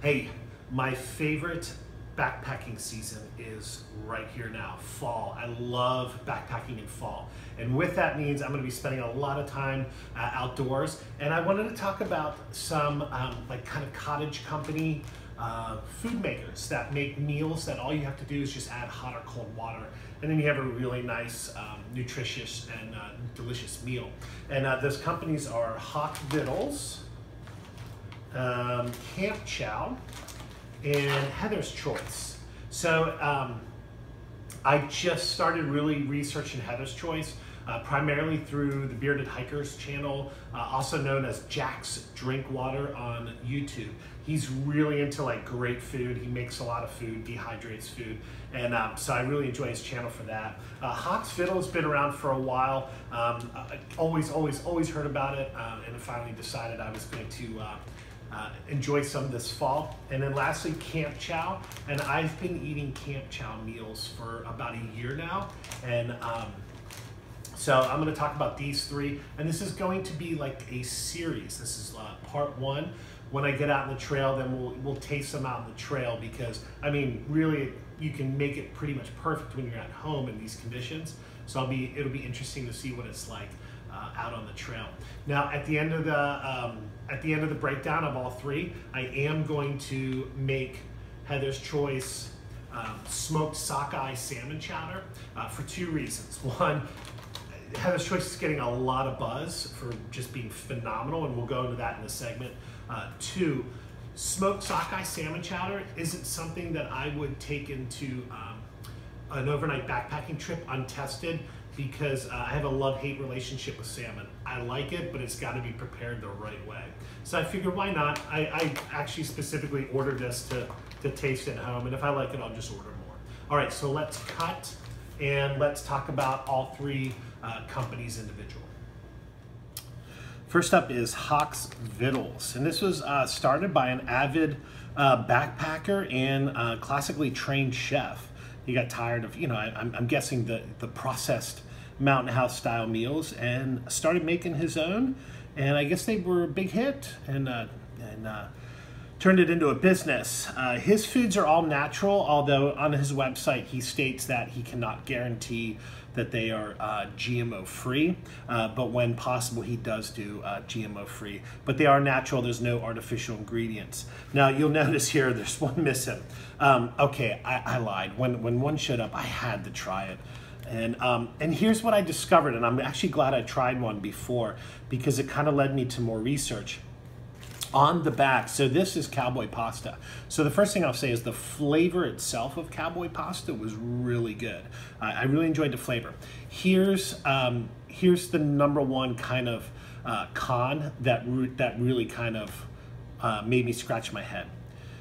Hey, my favorite backpacking season is right here now, fall. I love backpacking in fall. And with that means I'm gonna be spending a lot of time outdoors. And I wanted to talk about some like kind of cottage company food makers that make meals that all you have to do is just add hot or cold water. And then you have a really nice, nutritious and delicious meal. And those companies are Vittles, Chow, and Heather's Choice. So I just started really researching Heather's Choice, primarily through the Bearded Hikers channel, also known as Jack's Drink Water on YouTube. He's really into like great food. He makes a lot of food, dehydrates food, and so I really enjoy his channel for that. Vittles has been around for a while. I always heard about it, and finally decided I was going to enjoy some this fall. And then lastly, Chow, and I've been eating Chow meals for about a year now, and so I'm going to talk about these three, and this is going to be like a series. This is part one. When I get out in the trail, then we'll taste them out in the trail, because I mean, really, you can make it pretty much perfect when you're at home in these conditions. So it'll be interesting to see what it's like out on the trail. Now, at the end of the breakdown of all three, I am going to make Heather's Choice smoked sockeye salmon chowder for two reasons. One, Heather's Choice is getting a lot of buzz for just being phenomenal, and we'll go into that in a segment. Two, smoked sockeye salmon chowder isn't something that I would take into an overnight backpacking trip untested, because I have a love-hate relationship with salmon. I like it, but it's got to be prepared the right way. So I figured, why not? I actually specifically ordered this to taste at home, and if I like it, I'll just order more. All right, so let's cut, and let's talk about all three companies individually. First up is Vittles, and this was started by an avid backpacker and classically trained chef. He got tired of, I'm guessing the processed mountain house style meals, and started making his own. And I guess they were a big hit, and turned it into a business. His foods are all natural, although on his website he states that he cannot guarantee that they are GMO free, but when possible he does do GMO free. But they are natural, there's no artificial ingredients. Now you'll notice here there's one missing. Okay, I lied. When one showed up, I had to try it. And here's what I discovered, and I'm actually glad I tried one before, because it kind of led me to more research. On the back, so this is cowboy pasta. So the first thing I'll say is the flavor itself of cowboy pasta was really good. I really enjoyed the flavor. Here's the number one kind of con that really kind of made me scratch my head.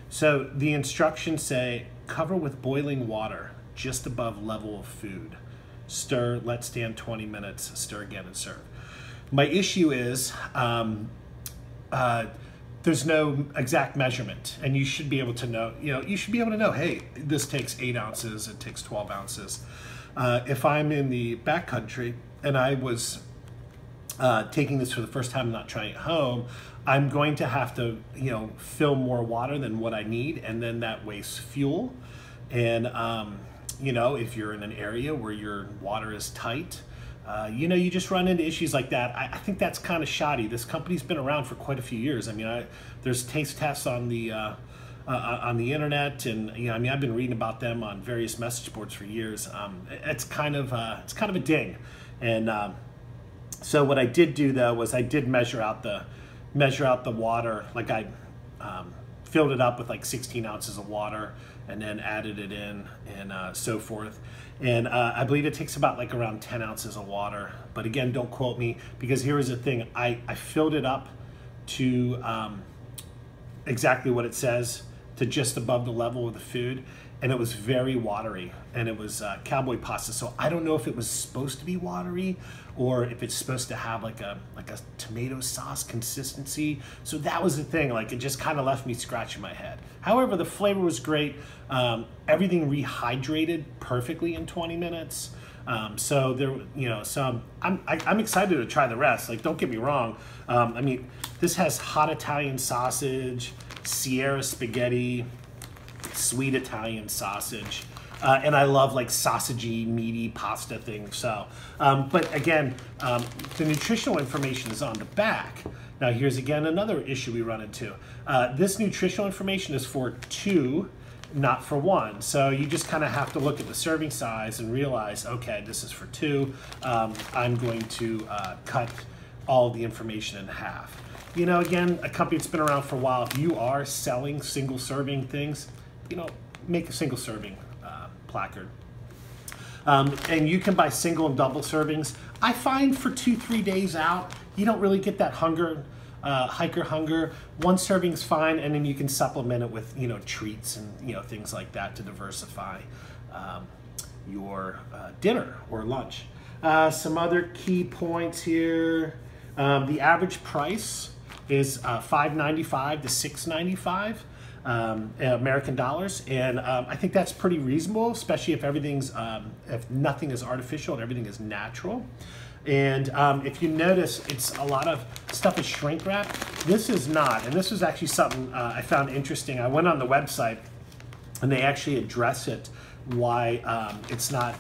So the instructions say, cover with boiling water just above level of food. Stir, let stand 20 minutes, stir again and serve. My issue is, there's no exact measurement, and you should be able to know, you should be able to know, hey, this takes 8 ounces, it takes 12 ounces. If I'm in the backcountry and I was taking this for the first time, not trying it at home, I'm going to have to, fill more water than what I need, and then that wastes fuel. And, if you're in an area where your water is tight, you just run into issues like that. I think that's kind of shoddy. This company's been around for quite a few years. I mean, there's taste tests on the internet, and I've been reading about them on various message boards for years. It's kind of a ding. And so what I did do though was I did measure out the water. Like I filled it up with like 16 ounces of water, and then added it in, and so forth. And I believe it takes about like around 10 ounces of water. But again, don't quote me, because here is the thing. I filled it up to exactly what it says, to just above the level of the food. And it was very watery, and it was cowboy pasta. So I don't know if it was supposed to be watery, or if it's supposed to have like a tomato sauce consistency. So that was the thing, like it just kind of left me scratching my head. However, the flavor was great. Everything rehydrated perfectly in 20 minutes. So there, so I'm excited to try the rest. Like, don't get me wrong. I mean, this has hot Italian sausage, Sierra spaghetti, sweet Italian sausage. And I love like sausagey, meaty pasta things. So, but again, the nutritional information is on the back. Now here's again another issue we run into. This nutritional information is for 2, not for 1. So you just kind of have to look at the serving size and realize, okay, this is for 2. I'm going to cut all the information in half. Again, a company that's been around for a while, if you are selling single serving things, make a single serving placard. And you can buy single and double servings. I find for 2-3 days out, you don't really get that hunger, hiker hunger. 1 serving's fine, and then you can supplement it with treats and things like that to diversify your dinner or lunch. Some other key points here. The average price is $5.95 to $6.95. American dollars, and I think that's pretty reasonable, especially if if nothing is artificial and everything is natural. And if you notice, it's a lot of stuff is shrink wrap. This is not, and this was actually something I found interesting. I went on the website, and they actually address it why it's not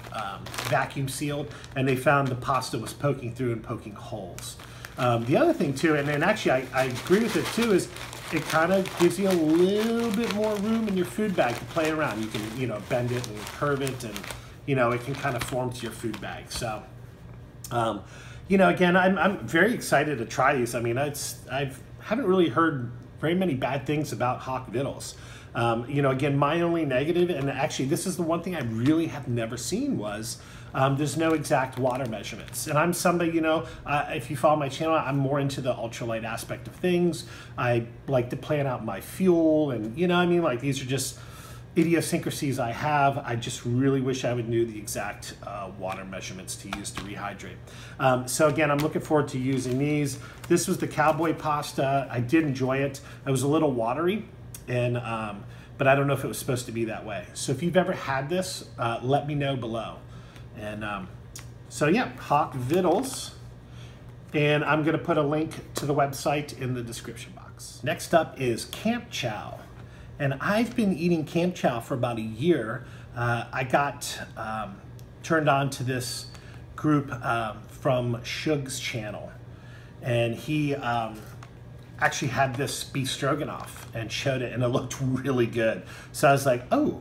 vacuum sealed, and they found the pasta was poking through and poking holes. The other thing too, and then actually I agree with it too, is it kind of gives you a little bit more room in your food bag to play around. You can, bend it and curve it, and, it can kind of form to your food bag. So, again, I'm very excited to try these. I mean, I haven't really heard very many bad things about Hawk Vittles. Again, my only negative, and actually this is the one thing I really have never seen, was there's no exact water measurements. And I'm somebody, if you follow my channel, I'm more into the ultralight aspect of things. I like to plan out my fuel, and like these are just idiosyncrasies I have. I just really wish I would know the exact water measurements to use to rehydrate. So again, I'm looking forward to using these. This was the cowboy pasta. I did enjoy it. It was a little watery, and but I don't know if it was supposed to be that way. So if you've ever had this, let me know below. And so yeah, Hawk Vittles, and I'm going to put a link to the website in the description box. Next up is Camp Chow, and I've been eating Camp Chow for about a year. I got turned on to this group from Shug's channel, and he actually had this beef stroganoff and showed it, and it looked really good. So I was like, oh,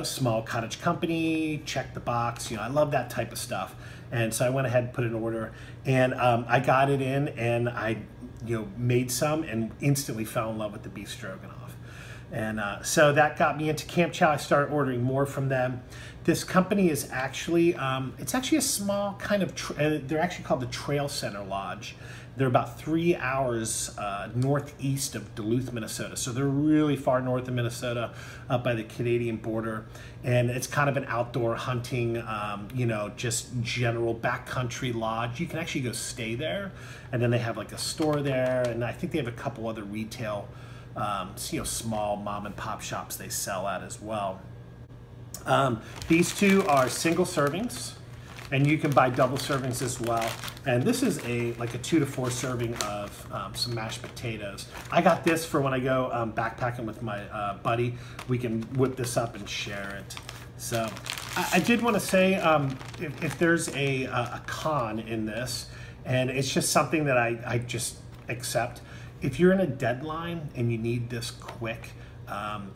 small cottage company, check the box. I love that type of stuff. And so I went ahead and put an order, and I got it in, and I made some and instantly fell in love with the beef stroganoff. And so that got me into Camp Chow. I started ordering more from them. This company is actually, it's actually a small kind of, they're actually called the Trail Center Lodge. They're about 3 hours northeast of Duluth, Minnesota. So they're really far north of Minnesota, up by the Canadian border. And it's kind of an outdoor hunting, just general backcountry lodge. You can actually go stay there. And then they have like a store there. And I think they have a couple other retail, small mom and pop shops they sell at as well. These two are single servings, and you can buy double servings as well. And this is like a 2 to 4 serving of some mashed potatoes. I got this for when I go backpacking with my buddy. We can whip this up and share it. So I did want to say, if there's a con in this, and it's just something that I just accept. If you're in a deadline and you need this quick,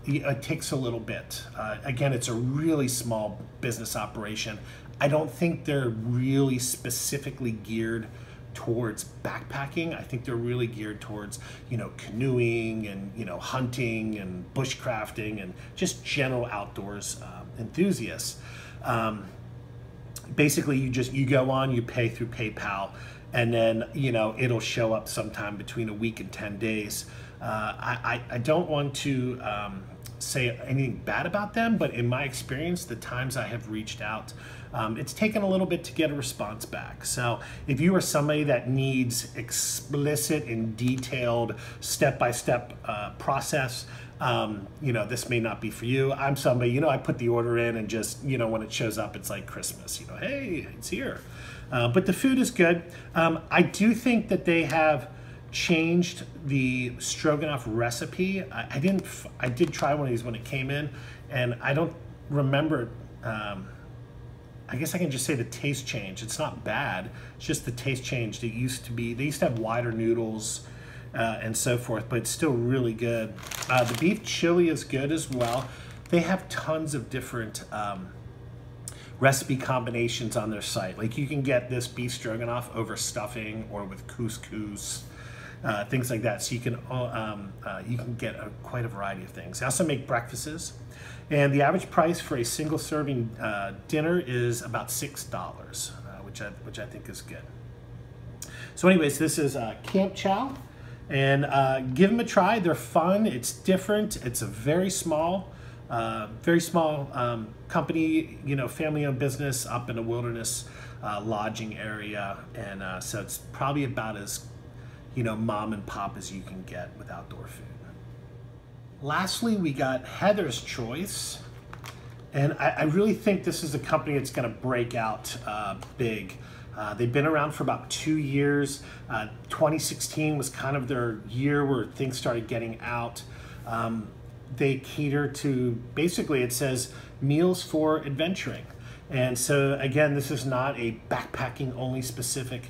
it takes a little bit. Again, it's a really small business operation. I don't think they're really specifically geared towards backpacking. I think they're really geared towards, canoeing and, hunting and bushcrafting and just general outdoors enthusiasts. Basically, you go on, you pay through PayPal, and then, it'll show up sometime between a week and 10 days. I don't want to say anything bad about them, but in my experience, the times I have reached out, it's taken a little bit to get a response back. So if you are somebody that needs explicit and detailed step-by-step process, you know, this may not be for you. I'm somebody, you know, I put the order in and just, you know, when it shows up, it's like Christmas, you know, hey, it's here. But the food is good. I do think that they have changed the stroganoff recipe. I did try one of these when it came in, and I don't remember. I guess I can just say the taste change. It's not bad. It's just the taste change. They used to have wider noodles and so forth, but it's still really good. The beef chili is good as well. They have tons of different recipe combinations on their site. Like you can get this beef stroganoff over stuffing or with couscous, things like that. So you can get quite a variety of things. They also make breakfasts, and the average price for a single serving dinner is about $6, which I think is good. So anyways, this is Camp Chow, and give them a try. They're fun. It's different. It's a very small company, you know, family-owned business up in a wilderness lodging area, and so it's probably about as, you know, mom and pop as you can get with outdoor food. Lastly, we got Heather's Choice, and I really think this is a company that's going to break out big. They've been around for about 2 years. 2016 was kind of their year where things started getting out. They cater to, basically it says, meals for adventuring. And so again, this is not a backpacking only specific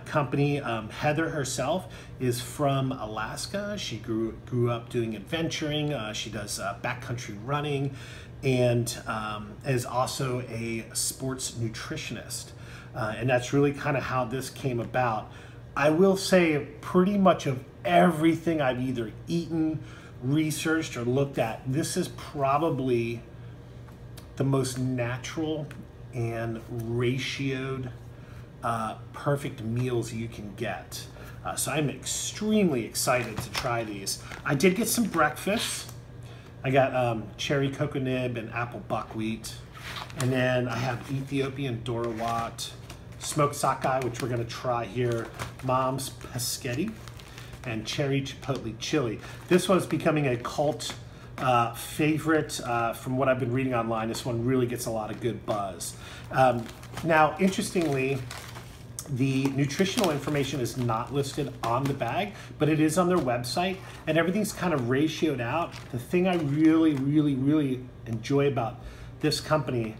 company. Heather herself is from Alaska. She grew up doing adventuring. She does backcountry running, and is also a sports nutritionist. And that's really kind of how this came about. I will say pretty much of everything I've either eaten, researched, or looked at, this is probably the most natural and ratioed perfect meals you can get. So I'm extremely excited to try these. I did get some breakfast. I got cherry cocoa nib and apple buckwheat. And then I have Ethiopian dorawat, smoked sockeye, which we're gonna try here, mom's paschetti, and cherry chipotle chili. This one's becoming a cult favorite from what I've been reading online. This one really gets a lot of good buzz. Now, interestingly, the nutritional information is not listed on the bag, but it is on their website, and everything's kind of ratioed out. The thing I really enjoy about this company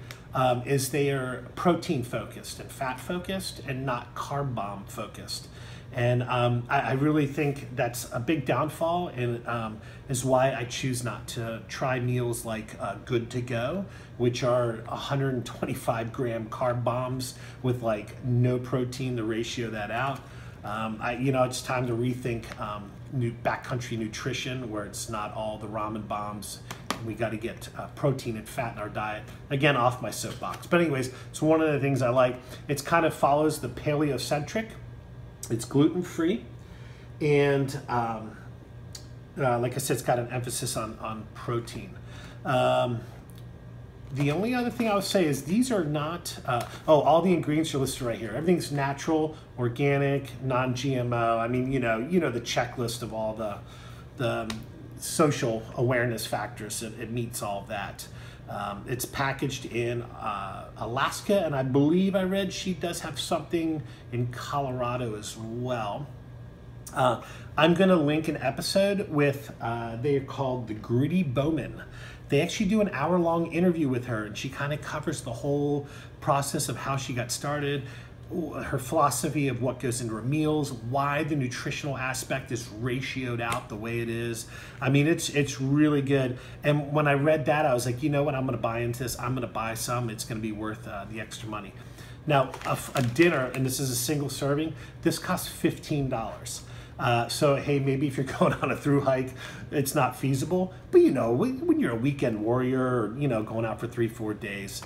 is they are protein focused and fat focused and not carb bomb focused. And I really think that's a big downfall, and is why I choose not to try meals like Good to Go, which are 125 gram carb bombs with like no protein to ratio that out. You know, it's time to rethink new backcountry nutrition, where it's not all the ramen bombs. We got to get protein and fat in our diet. Again, off my soapbox. But anyways, it's one of the things I like. It kind of follows the paleocentric. It's gluten-free, and like I said, it's got an emphasis on protein. The only other thing I would say is these are not, all the ingredients are listed right here. Everything's natural, organic, non-GMO. I mean, you know the checklist of all the social awareness factors. It meets all of that. It's packaged in Alaska, and I believe I read she does have something in Colorado as well. I'm going to link an episode with, they're called the Gritty Bowmen. They actually do an hour-long interview with her, and she kind of covers the whole process of how she got started, her philosophy of what goes into her meals, why the nutritional aspect is ratioed out the way it is. I mean, it's really good. And when I read that, I was like, you know what, I'm gonna buy into this. I'm gonna buy some. It's gonna be worth the extra money. Now, a dinner, and this is a single serving, this costs $15. So, hey, maybe if you're going on a through hike, it's not feasible. But you know, when you're a weekend warrior, or, you know, going out for 3-4 days,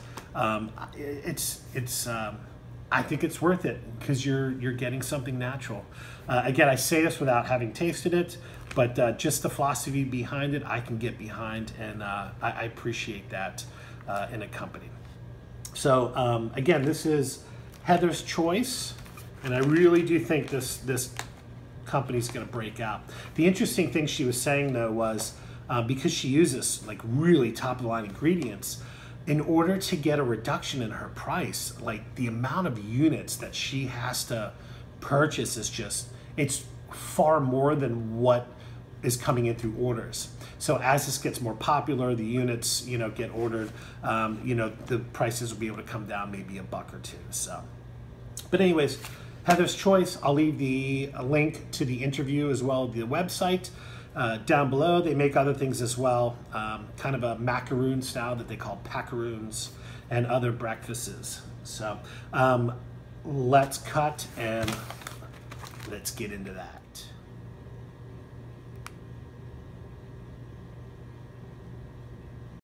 I think it's worth it because you're getting something natural. Again, I say this without having tasted it, but just the philosophy behind it, I can get behind, and I appreciate that in a company. So again, this is Heather's Choice, and I really do think this company's going to break out. The interesting thing she was saying though was because she uses like really top of the line ingredients, in order to get a reduction in her price, like the amount of units that she has to purchase is just, it's far more than what is coming in through orders. So as this gets more popular, the units, you know, get ordered, you know, the prices will be able to come down maybe $1 or $2. So, but anyways, Heather's Choice, I'll leave the link to the interview as well as the website down below. They make other things as well, kind of a macaroon style that they call packaroons, and other breakfasts. So let's cut and let's get into that.